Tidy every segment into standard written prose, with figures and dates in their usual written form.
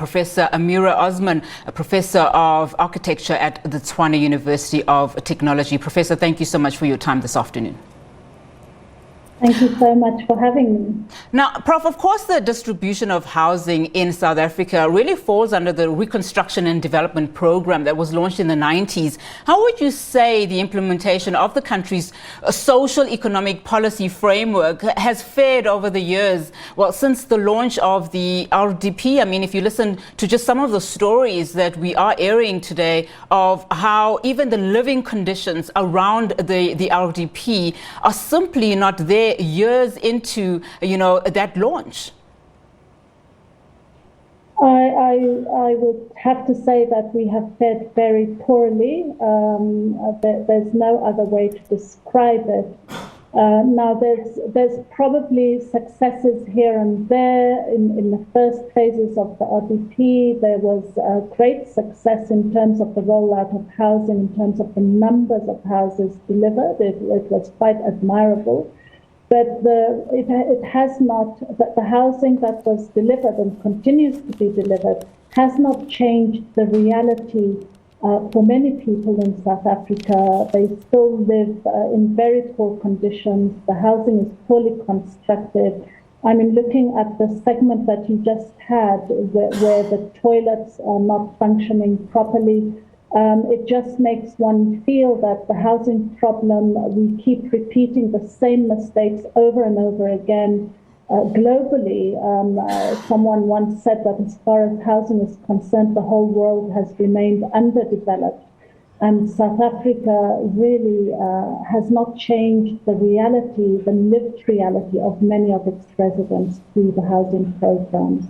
Professor Amira Osman, a Professor of Architecture at the Tshwane University of Technology. Professor, thank you so much for your time this afternoon. Thank you so much for having me. Now, Prof, of course, the distribution of housing in South Africa really falls under the Reconstruction and Development Program that was launched in the 90s. How would you say the implementation of the country's social economic policy framework has fared over the years? Well, since the launch of the RDP, I mean, if you listen to just some of the stories that we are airing today of how even the living conditions around the RDP are simply not there years into, that launch? I would have to say that we have fared very poorly. There's no other way to describe it. Now, there's probably successes here and there. In the first phases of the RDP, there was great success in terms of the rollout of housing, in terms of the numbers of houses delivered. It was quite admirable. But it has not, the housing that was delivered and continues to be delivered has not changed the reality for many people in South Africa. They still live in very poor conditions. The housing is poorly constructed. I mean, looking at the segment that you just had, where the toilets are not functioning properly, it just makes one feel that the housing problem, we keep repeating the same mistakes over and over again. Globally, someone once said that as far as housing is concerned, the whole world has remained underdeveloped. And South Africa really has not changed the reality, the lived reality of many of its residents through the housing programs.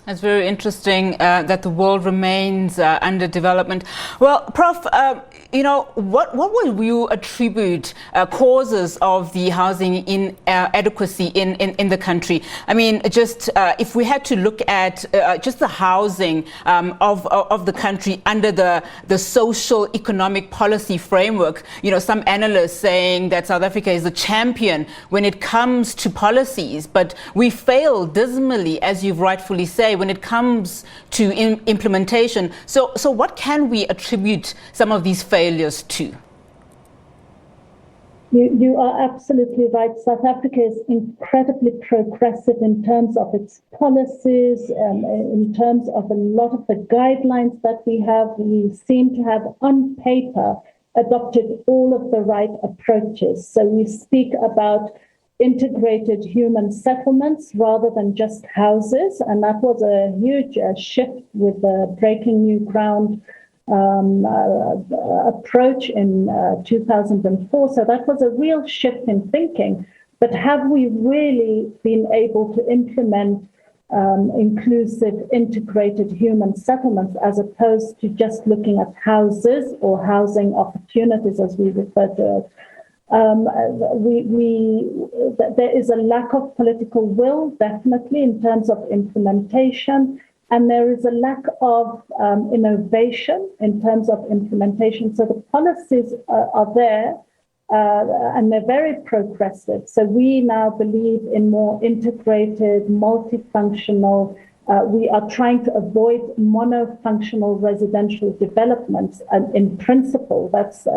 It's very interesting that the world remains under development. Well, Prof, what will you attribute causes of the housing inadequacy in the country? I mean, just if we had to look at just the housing of the country under the social economic policy framework, some analysts saying that South Africa is a champion when it comes to policies, but we fail dismally, as you've rightfully said, when it comes to implementation. So what can we attribute some of these failures to? You are absolutely right. South Africa is incredibly progressive in terms of its policies, in terms of a lot of the guidelines that we have. We seem to have, on paper, adopted all of the right approaches. So we speak about integrated human settlements rather than just houses. And that was a huge shift with the Breaking New Ground approach in 2004. So that was a real shift in thinking. But have we really been able to implement inclusive, integrated human settlements as opposed to just looking at houses or housing opportunities, as we refer to it? There is a lack of political will, definitely, in terms of implementation, and there is a lack of innovation in terms of implementation. So the policies are there, and they're very progressive. So we now believe in more integrated, multifunctional. We are trying to avoid monofunctional residential developments, and in principle, that's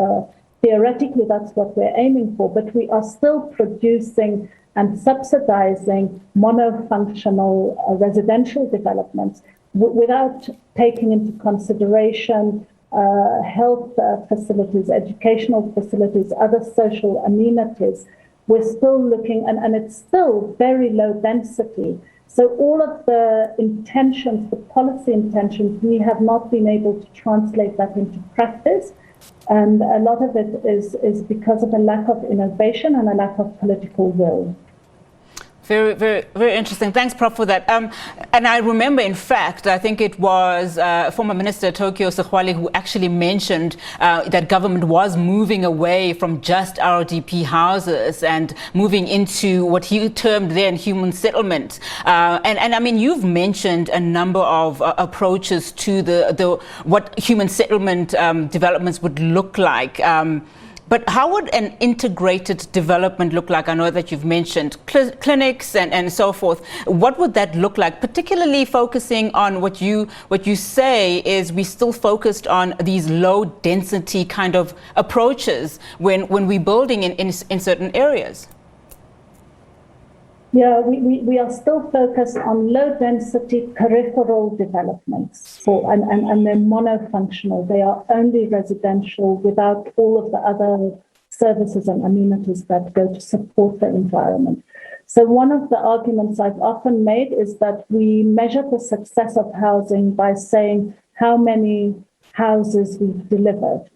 theoretically, that's what we're aiming for, but we are still producing and subsidizing monofunctional residential developments without taking into consideration health facilities, educational facilities, other social amenities. We're still looking, and it's still very low density. So all of the intentions, the policy intentions, we have not been able to translate that into practice. And a lot of it is because of a lack of innovation and a lack of political will. Very, very, very interesting. Thanks, Prof, for that. And I remember, in fact, I think it was former Minister Tokyo Sexwale who actually mentioned that government was moving away from just RDP houses and moving into what he termed then human settlement. And I mean, you've mentioned a number of approaches to the what human settlement developments would look like. But how would an integrated development look like? I know that you've mentioned clinics and so forth. What would that look like, particularly focusing on what you say is we still focused on these low density kind of approaches when we're building in certain areas? Yeah, we are still focused on low density peripheral developments and they're monofunctional. They are only residential without all of the other services and amenities that go to support the environment. So one of the arguments I've often made is that we measure the success of housing by saying how many houses we've delivered.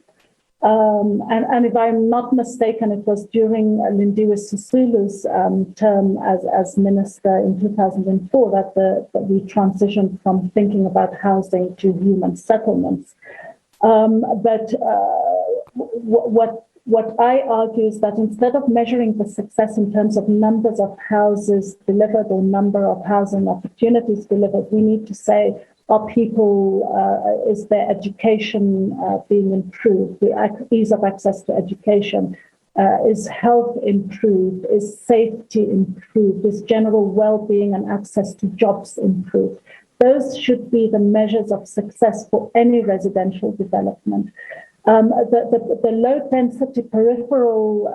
And if I'm not mistaken, it was during Lindiwe Sisulu's term as minister in 2004 that we transitioned from thinking about housing to human settlements. But what I argue is that instead of measuring the success in terms of numbers of houses delivered or number of housing opportunities delivered, we need to say, are people, is their education being improved? The ease of access to education? Is health improved? Is safety improved? Is general well-being and access to jobs improved? Those should be the measures of success for any residential development. The low-density peripheral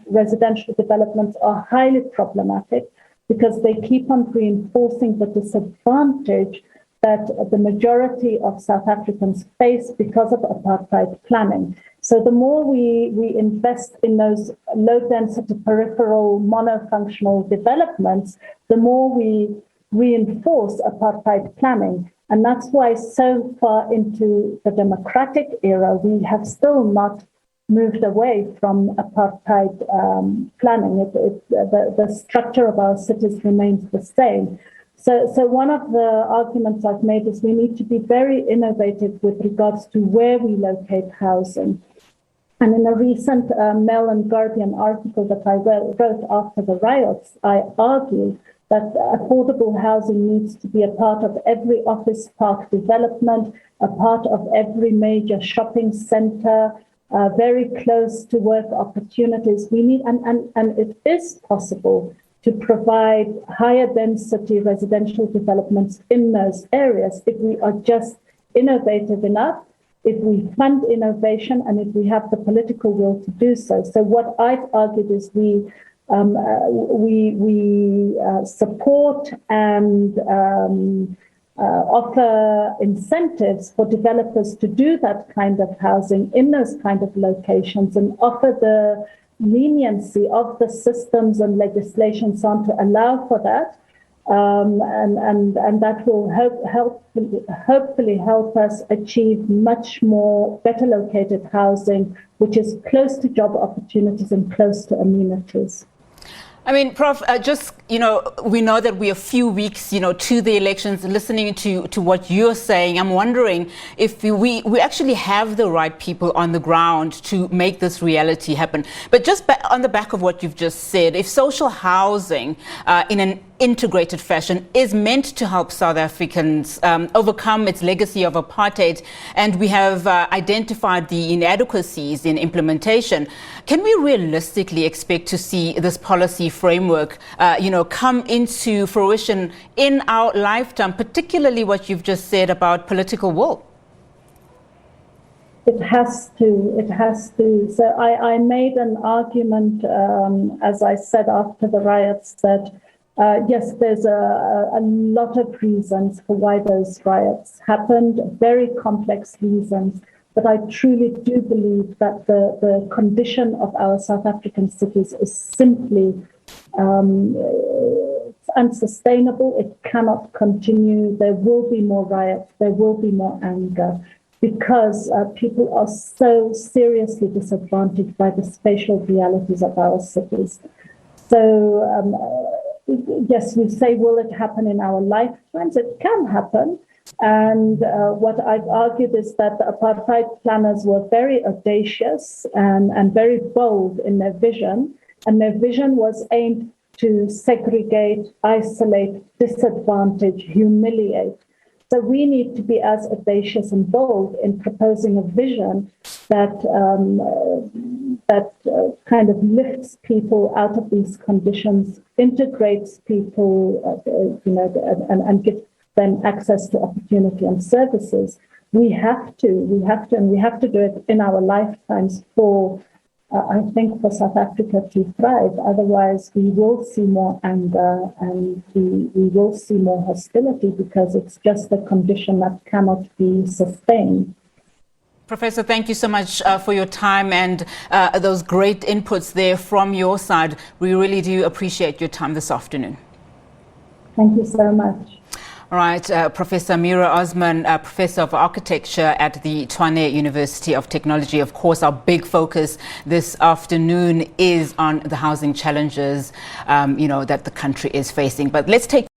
residential developments are highly problematic because they keep on reinforcing the disadvantage that the majority of South Africans face because of apartheid planning. So the more we invest in those low-density peripheral monofunctional developments, the more we reinforce apartheid planning. And that's why so far into the democratic era, we have still not moved away from apartheid planning. The structure of our cities remains the same. So one of the arguments I've made is we need to be very innovative with regards to where we locate housing. And in a recent Mail and Guardian article that I wrote after the riots, I argue that affordable housing needs to be a part of every office park development, a part of every major shopping center, very close to work opportunities. We need, and it is possible to provide higher density residential developments in those areas if we are just innovative enough, if we fund innovation, and if we have the political will to do so. So what I've argued is we support and offer incentives for developers to do that kind of housing in those kind of locations and offer the leniency of the systems and legislation on to allow for that. And that will hopefully help us achieve much more better located housing, which is close to job opportunities and close to amenities. I mean, Prof, we know that we're a few weeks, to the elections. Listening to what you're saying, I'm wondering if we actually have the right people on the ground to make this reality happen. But just on the back of what you've just said, if social housing in an integrated fashion is meant to help South Africans overcome its legacy of apartheid, and we have identified the inadequacies in implementation, can we realistically expect to see this policy framework, come into fruition in our lifetime, particularly what you've just said about political will? It has to. So I made an argument, as I said after the riots, that yes, there's a lot of reasons for why those riots happened, very complex reasons. But I truly do believe that the condition of our South African cities is simply it's unsustainable. It cannot continue. There will be more riots. There will be more anger because people are so seriously disadvantaged by the spatial realities of our cities. So, yes, we say, will it happen in our lifetimes? It can happen. And what I've argued is that the apartheid planners were very audacious and very bold in their vision. And their vision was aimed to segregate, isolate, disadvantage, humiliate. So we need to be as audacious and bold in proposing a vision that kind of lifts people out of these conditions, integrates people, and gives them access to opportunity and services. We have to do it in our lifetimes for South Africa to thrive. Otherwise, we will see more anger and we will see more hostility, because it's just a condition that cannot be sustained. Professor, thank you so much for your time and those great inputs there from your side. We really do appreciate your time this afternoon. Thank you so much. All right, Professor Amira Osman, Professor of Architecture at the Tshwane University of Technology. Of course, our big focus this afternoon is on the housing challenges, that the country is facing. But let's take